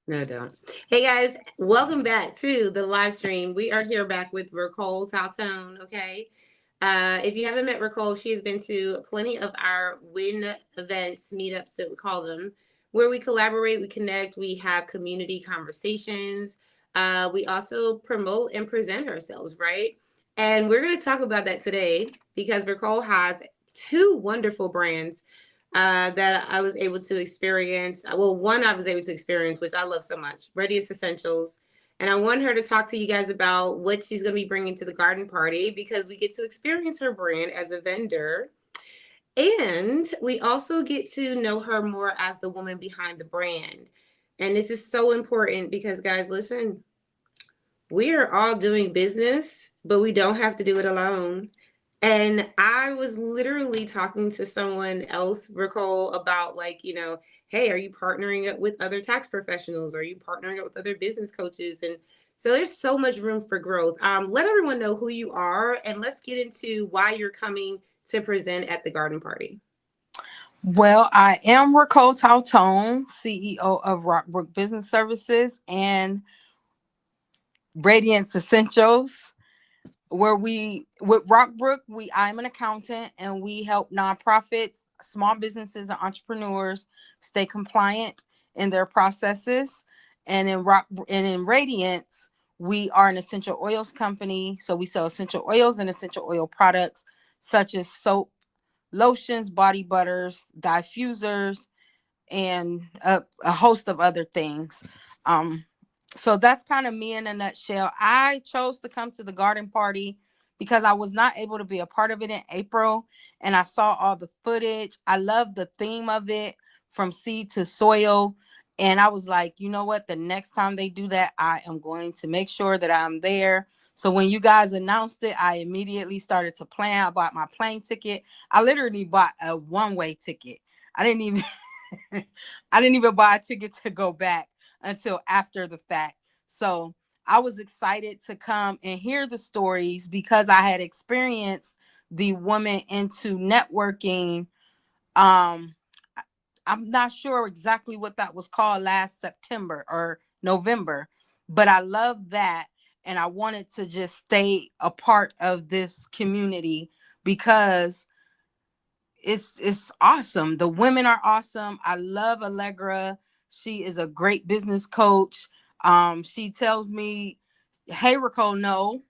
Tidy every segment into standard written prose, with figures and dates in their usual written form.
No, don't. Hey guys, welcome back to the live stream. We are here back with Ricole Taltone. Okay. If you haven't met Ricole, she has been to plenty of our WIN events, meetups that we call them, where we collaborate, we connect, we have community conversations. We also promote and present ourselves, right? And we're going to talk about that today because Ricole has two wonderful brands that I was able to experience. Well, one I was able to experience, which I love so much, Radius Essentials. And I want her to talk to you guys about what she's going to be bringing to the garden party because we get to experience her brand as a vendor. And we also get to know her more as the woman behind the brand. And this is so important because, guys, listen, we are all doing business, but we don't have to do it alone. And I was literally talking to someone else, Ricole, about like, hey, are you partnering up with other tax professionals? Are you partnering up with other business coaches? And so there's so much room for growth. Let everyone know who you are and let's get into why you're coming to present at the garden party. Well, I am Ricole Tautone, CEO of Rockbrook Business Services and Radiance Essentials, where with Rockbrook, I'm an accountant and we help nonprofits, small businesses, and entrepreneurs stay compliant in their processes. And in Radiance, we are an essential oils company. So we sell essential oils and essential oil products such as soap, lotions, body butters, diffusers, and a host of other things. Um, so that's kind of me in a nutshell. I chose to come to the garden party because I was not able to be a part of it in April, and I saw all the footage. I love the theme of it, from seed to soil. And I was like, you know what? The next time they do that, I am going to make sure that I'm there. So when you guys announced it, I immediately started to plan. I bought my plane ticket. I literally bought a one-way ticket. I didn't even I didn't even buy a ticket to go back until after the fact. So I was excited to come and hear the stories because I had experienced the woman into networking. Um, I'm not sure exactly what that was called last September or November, but I love that. And I wanted to just stay a part of this community because it's awesome. The women are awesome. I love Allegra. She is a great business coach. She tells me, hey, Ricole, no.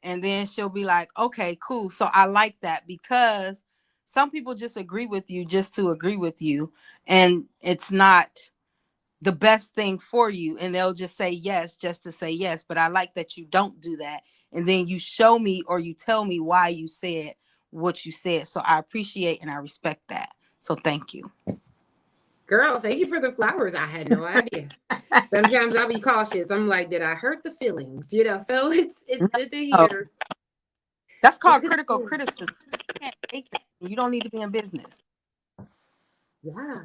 And then she'll be like, okay, cool. So I like that because some people just agree with you just to agree with you. And it's not the best thing for you. And they'll just say yes, just to say yes. But I like that you don't do that. And then you show me or you tell me why you said what you said. So I appreciate and I respect that. So thank you. Girl, thank you for the flowers. I had no idea. Sometimes I'll be cautious. I'm like, did I hurt the feelings? So it's good to No, hear. that's It's called good to critical hear. criticism. You can't take it. You don't need to be in business. Yeah.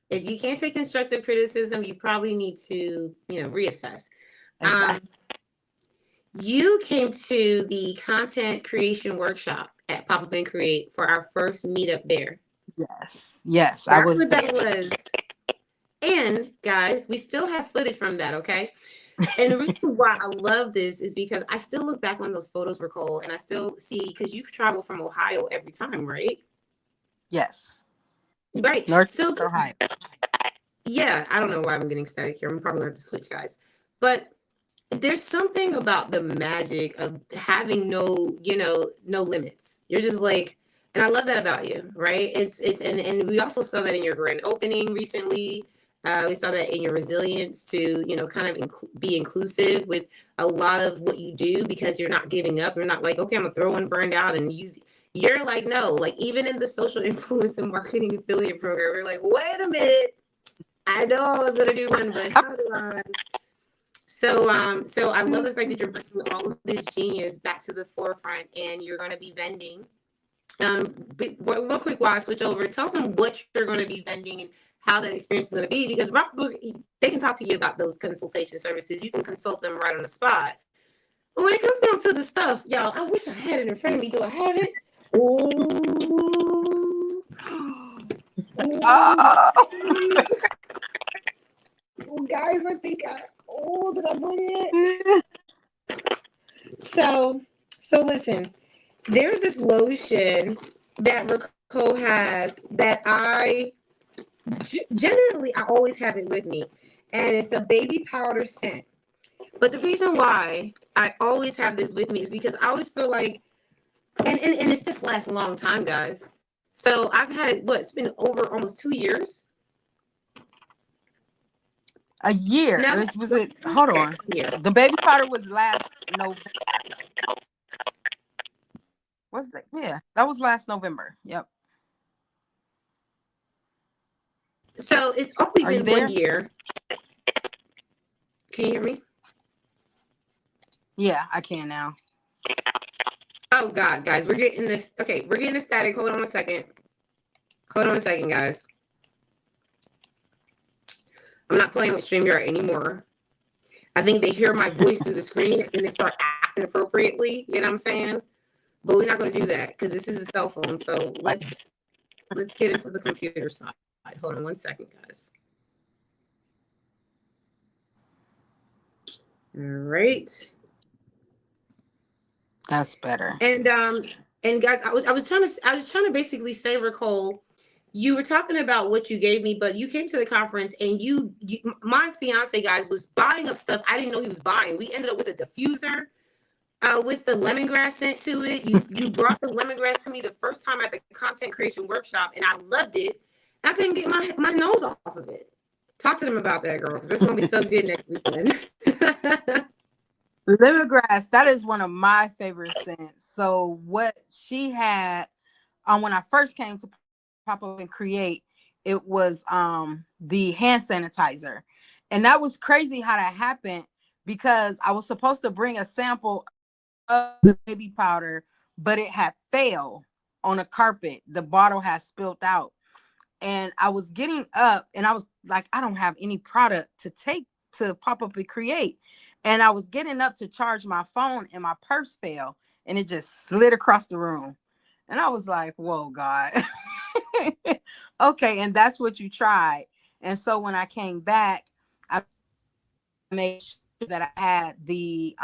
If you can't take constructive criticism, you probably need to, reassess. Um, Exactly. you came to the content creation workshop at Pop Up and Create for our first meetup there. Yes. Yes. I That's was what there. that was. And guys, we still have footage from that, okay? And the reason why I love this is because I still look back on those photos, Nicole, and I still see because you've traveled from Ohio every time, right? Yes. Right. Northeast So Ohio. yeah, I don't know why I'm getting static here. I'm probably going to switch, guys. But there's something about the magic of having no limits. You're just like, and I love that about you, right? It's and we also saw that in your grand opening recently. We saw that in your resilience to, kind of be inclusive with a lot of what you do because you're not giving up. You're not like, okay, I'm gonna throw one brand out and use. You're like, no, like even in the social influence and marketing affiliate program, we're like, wait a minute, I know I was gonna do one, but how do I? So I love the fact that you're bringing all of this genius back to the forefront, and you're going to be vending. Real quick, while I switch over, tell them what you're going to be vending and how that experience is going to be. Because Rockbook, they can talk to you about those consultation services. You can consult them right on the spot. But when it comes down to the stuff, y'all, I wish I had it in front of me. Do I have it? Ooh. Oh, Ooh. Well, guys, I think did I bring it? So, listen, there's this lotion that Rico has that generally I always have it with me, and it's a baby powder scent. But the reason why I always have this with me is because I always feel like, and it's just lasts a long time, guys. So I've had it. What? It's been over almost 2 years. A year. No, Was it? Hold on. yeah. The baby powder was last November. Was that? Yeah, that was last November. Yep. So it's only Are you been one there? year. Can you hear me? Yeah, I can now. Oh God, guys, we're getting this. Okay, we're getting a static. Hold on a second. Hold on a second, guys. I'm not playing with StreamYard anymore. I think they hear my voice through the screen and they start acting appropriately. You know what I'm saying? But we're not going to do that because this is a cell phone. So let's get into the computer side. Hold on one second, guys. All right. That's better. And guys, I was trying to basically say, Ricole, you were talking about what you gave me, but you came to the conference and my fiance, guys, was buying up stuff I didn't know he was buying. We ended up with a diffuser with the lemongrass scent to it. You brought the lemongrass to me the first time at the content creation workshop, and I loved it. I couldn't get my nose off of it. Talk to them about that, girl, because it's gonna be so good next weekend. Lemongrass, that is one of my favorite scents. So what she had when I first came to pop up and create, it was the hand sanitizer. And that was crazy how that happened because I was supposed to bring a sample of the baby powder, but it had failed on a carpet. The bottle had spilled out. And I was getting up and I was like, I don't have any product to take to pop up and create. And I was getting up to charge my phone and my purse fell and it just slid across the room. And I was like, whoa, God. Okay. And that's what you tried. And so when I came back, I made sure that I had the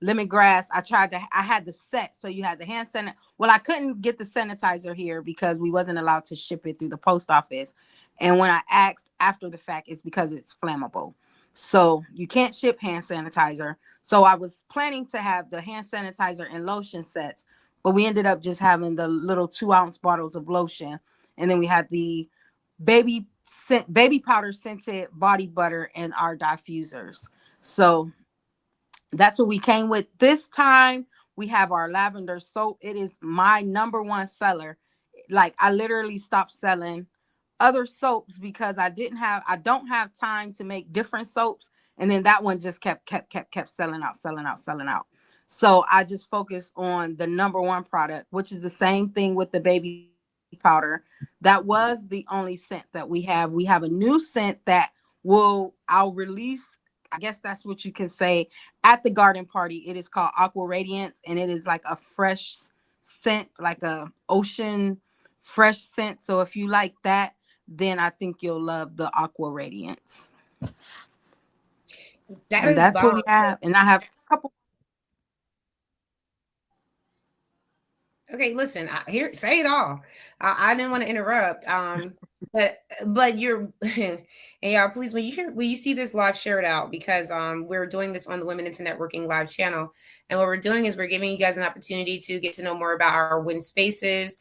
lemongrass. I had the set. So you had the hand sanitizer. Well, I couldn't get the sanitizer here because we wasn't allowed to ship it through the post office. And when I asked after the fact, it's because it's flammable. So you can't ship hand sanitizer. So I was planning to have the hand sanitizer and lotion sets, but we ended up just having the little 2-ounce bottles of lotion. And then we had the baby powder scented body butter and our diffusers. So that's what we came with. This time we have our lavender soap. It is my number one seller. Like I literally stopped selling other soaps because I don't have time to make different soaps. And then that one just kept selling out, selling out, selling out. So I just focused on the number one product, which is the same thing with the baby powder. That was the only scent that we have. We have a new scent that I'll release. I guess that's what you can say at the garden party. It is called Aqua Radiance, and it is like a fresh scent, like a ocean fresh scent. So if you like that, then I think you'll love the Aqua Radiance. That And is that's what bomb. we have. And I have a couple. Okay, listen, here, say it all. I didn't want to interrupt. But you're and y'all, please, when you see this live, share it out because we're doing this on the Women into Networking live channel, and what we're doing is we're giving you guys an opportunity to get to know more about our WIN spaces.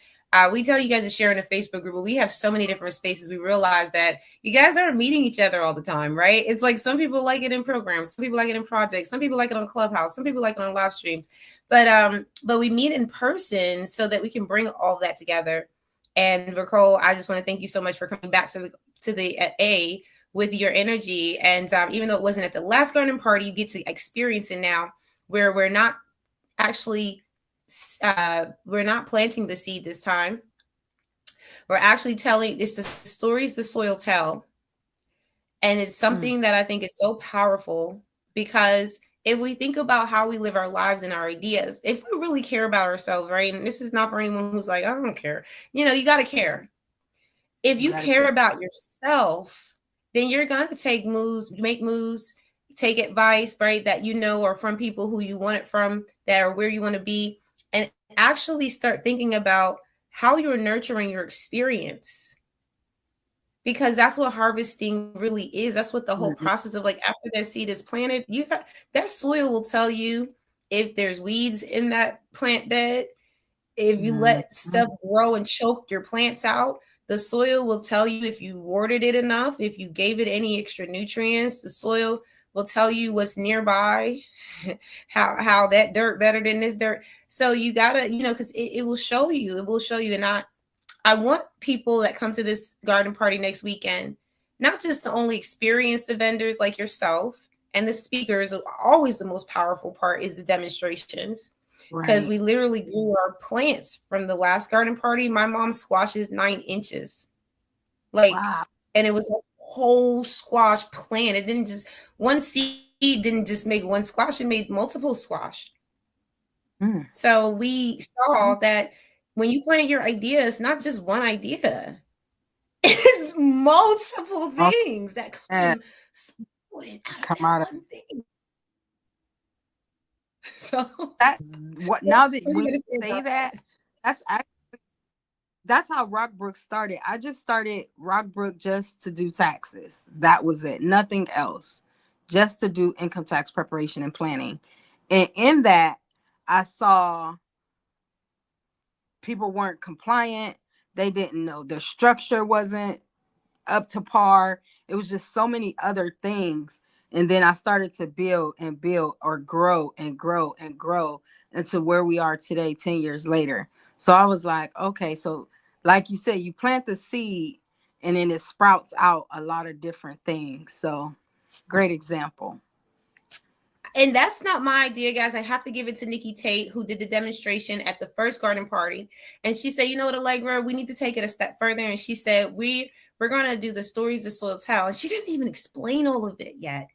We tell you guys to share in a Facebook group, but we have so many different spaces. We realize that you guys aren't meeting each other all the time, right? It's like some people like it in programs, some people like it in projects, some people like it on Clubhouse, some people like it on live streams. But we meet in person so that we can bring all of that together. And Nicole, I just want to thank you so much for coming back to the A with your energy. And even though it wasn't at the last garden party, you get to experience it now, where actually we're not planting the seed this time. We're actually telling it's the stories the soil tell, and it's something that I think is so powerful because if we think about how we live our lives and our ideas, if we really care about ourselves, right? And this is not for anyone who's like, I don't care. You know, you got to care. If you care about yourself, then you're going to take moves, make moves, take advice, right? That you know, or from people who you want it from, that are where you want to be, and actually start thinking about how you're nurturing your experience, because that's what harvesting really is. That's what the whole Mhm. process of, like, after that seed is planted, you got that soil will tell you if there's weeds in that plant bed. If you Mhm. let stuff grow and choke your plants out, the soil will tell you if you watered it enough, if you gave it any extra nutrients. The soil will tell you what's nearby, how that dirt better than this dirt. So you gotta, because it will show you. It will show you. And I want people that come to this garden party next weekend, not just to only experience the vendors like yourself and the speakers. Always the most powerful part is the demonstrations, because Right. we literally grew our plants from the last garden party. My mom squashes 9 inches, like, Wow. and it was a whole squash plant. It didn't just, one seed didn't just make one squash, it made multiple squash. Mm. So we saw that when you plant your idea, it's not just one idea. It's multiple Oh, things that yeah, come sprouting out of come that out of one thing. So that. What now that what are you when gonna you say say about that, that? that's that's how Rockbrook started. I just started Rockbrook just to do taxes. That was it. Nothing else. Just to do income tax preparation and planning. And in that, I saw people weren't compliant. They didn't know their structure wasn't up to par. It was just so many other things. And then I started to build and build, or grow and grow and grow into where we are today, 10 years later. So I was like, okay, so like you said, you plant the seed and then it sprouts out a lot of different things. So great example. And that's not my idea, guys. I have to give it to Nikki Tate, who did the demonstration at the first garden party. And she said, you know what, Allegra, we need to take it a step further. And she said, we're gonna do the stories the soil tell. And she didn't even explain all of it yet.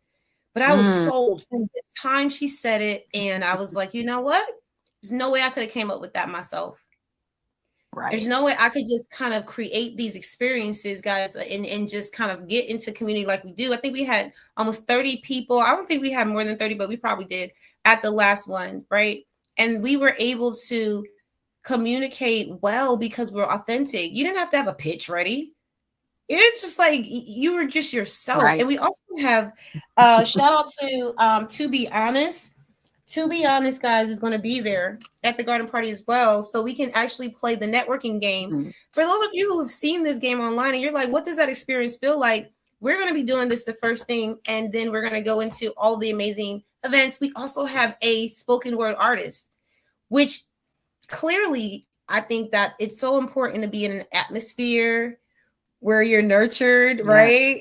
But I was Mm, sold from the time she said it. And I was like, you know what? There's no way I could have came up with that myself. There's right. no way I could just kind of create these experiences, guys, and just kind of get into community like we do. I think we had almost 30 people. I don't think we had more than 30, but we probably did at the last one, right? And we were able to communicate well because we're authentic. You didn't have to have a pitch ready. You're just like, you were just yourself. Right. And we also have shout out to Be Honest. To Be Honest, guys, is going to be there at the garden party as well. So we can actually play the networking game. Mm, For those of you who have seen this game online and you're like, what does that experience feel like? We're going to be doing this the first thing, and then we're going to go into all the amazing events. We also have a spoken word artist, which clearly I think that it's so important to be in an atmosphere where you're nurtured, yes. right?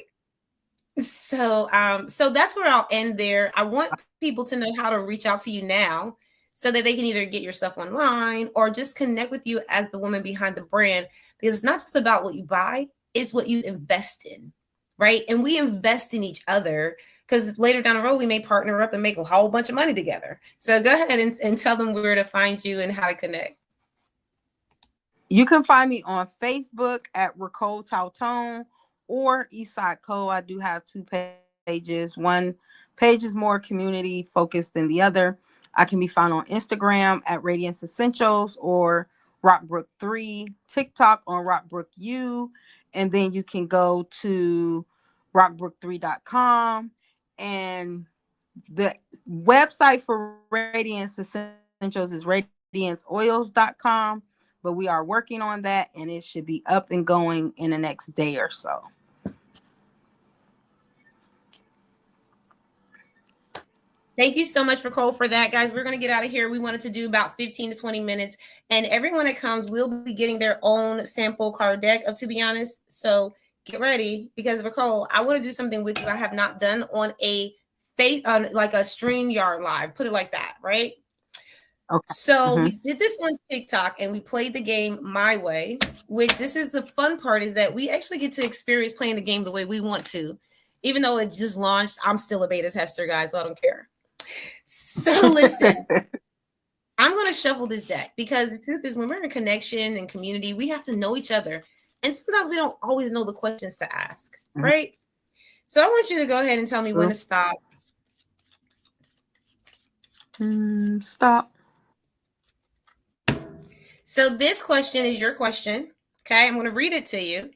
So that's where I'll end there. I want people to know how to reach out to you now so that they can either get your stuff online or just connect with you as the woman behind the brand, because it's not just about what you buy, it's what you invest in, right? And we invest in each other, because later down the road we may partner up and make a whole bunch of money together. So go ahead and tell them where to find you and how to connect. You can find me on Facebook at Ricole Tautone or Eastside Co. I do have two pages. One page is more community focused than the other. I can be found on Instagram at Radiance Essentials or Rockbrook3, TikTok on Rockbrook U, and then you can go to rockbrook3.com, and the website for Radiance Essentials is radianceoils.com, but we are working on that and it should be up and going in the next day or so. Thank you so much, Nicole, for that. Guys, we're going to get out of here. We wanted to do about 15 to 20 minutes. And everyone that comes will be getting their own sample card deck of To Be Honest. So get ready, because, Nicole, I want to do something with you I have not done on a face, on like a StreamYard live, put it like that, right? Okay. So Hmm. we did this on TikTok and we played the game my way, which this is the fun part, is that we actually get to experience playing the game the way we want to. Even though it just launched, I'm still a beta tester, guys, so I don't care. So listen, I'm going to shuffle this deck, because the truth is, when we're in connection and community, we have to know each other. And sometimes we don't always know the questions to ask, right? So I want you to go ahead and tell me when to stop. Stop. So this question is your question. Okay, I'm going to read it to you.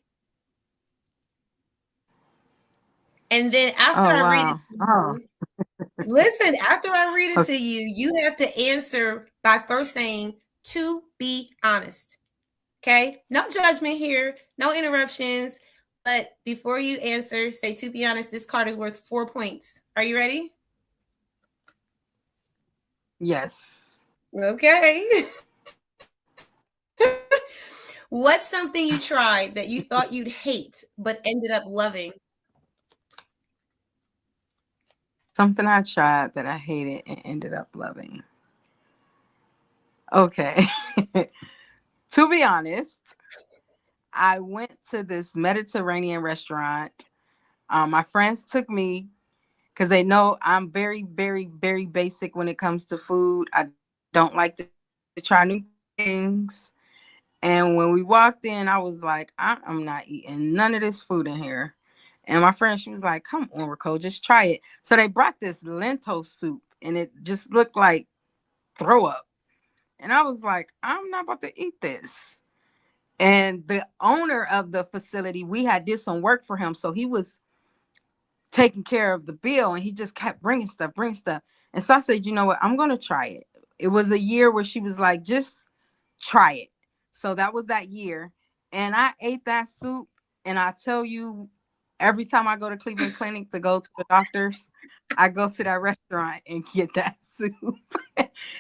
And then after Oh I read it wow. to Oh. you, listen, after I read it to Okay. you, you have to answer by first saying, to be honest. Okay? No judgment here, no interruptions. But before you answer, say, to be honest, this card is worth 4 points. Are you ready? Yes. Okay. What's something you tried that you thought you'd hate but ended up loving? Something I tried that I hated and ended up loving. Okay. To be honest, I went to this Mediterranean restaurant. My friends took me because they know I'm very, very, very basic when it comes to food. I don't like to try new things. And when we walked in, I was like, I'm not eating none of this food in here. And my friend, she was like, come on, Rico, just try it. So they brought this lentil soup and it just looked like throw up. And I was like, I'm not about to eat this. And the owner of the facility, we had did some work for him. So he was taking care of the bill and he just kept bringing stuff, bringing stuff. And so I said, you know what? I'm going to try it. It was a year where she was like, just try it. So that was that year. And I ate that soup. And I tell you, every time I go to Cleveland Clinic to go to the doctors, I go to that restaurant and get that soup.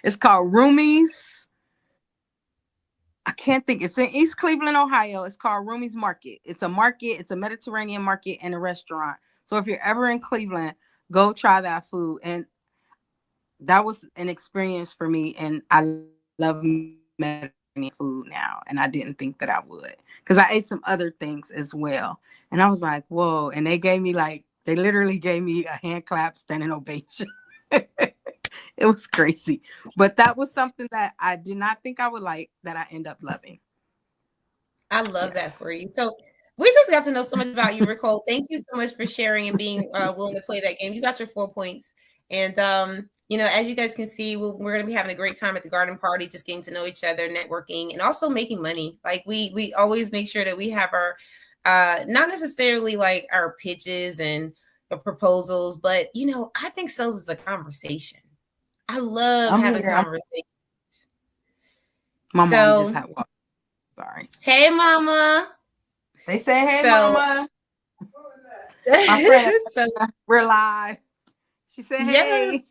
It's called Rumi's. I can't think. It's in East Cleveland, Ohio. It's called Rumi's Market. It's a market. It's a Mediterranean market and a restaurant. So if you're ever in Cleveland, go try that food. And that was an experience for me. And I love Mediterranean food now. And I didn't think that I would because I ate some other things as well. And I was like, whoa. And they gave me they literally gave me a hand clap, standing ovation. It was crazy. But that was something that I did not think I would like that I end up loving. I love that Yes. for you. So we just got to know so much about you, Nicole. Thank you so much for sharing and being willing to play that game. You got your 4 points. And, as you guys can see, we're going to be having a great time at the garden party, just getting to know each other, networking, and also making money. Like we always make sure that we have our, not necessarily like our pitches and proposals, but, I think sales is a conversation. I love I'm having here. conversations. My mom just So, had walked. Sorry. hey, mama. They say, hey, So, mama. My friend, so we're live. She said, yes.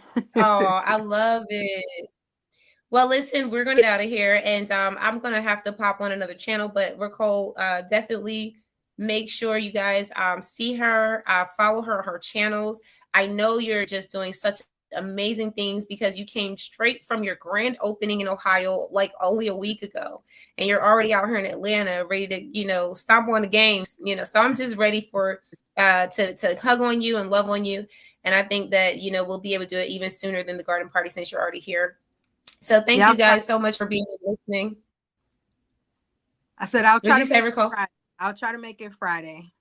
hey. Oh, I love it. Well, listen, we're gonna get out of here, and I'm gonna have to pop on another channel. But Nicole, definitely make sure you guys see her, follow her channels. I know you're just doing such amazing things because you came straight from your grand opening in Ohio like only a week ago, and you're already out here in Atlanta, ready to stomp on the games. So I'm just ready for to hug on you and love on you. And I think that we'll be able to do it even sooner than the garden party since you're already here. So thank Yeah, you guys so much for being listening. I said, I'll What'd try you to say, make it Rico? Friday. I'll try to make it Friday.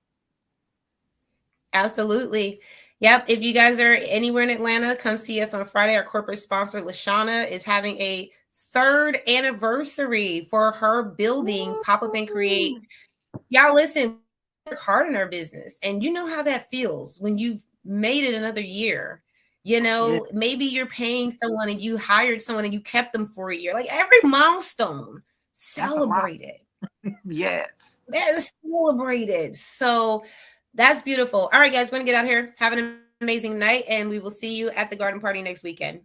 Absolutely. Yep. If you guys are anywhere in Atlanta, come see us on Friday. Our corporate sponsor, Lashana, is having a third anniversary for her building, Pop Up and Create. Y'all listen, we work hard in our business. And you know how that feels when you've made it another year. Yeah, Maybe you're paying someone and you hired someone and you kept them for a year. Like every milestone, that's a lot. celebrate it. Yes. That is celebrated. So that's beautiful. All right, guys, we're going to get out here. Have an amazing night, and we will see you at the garden party next weekend.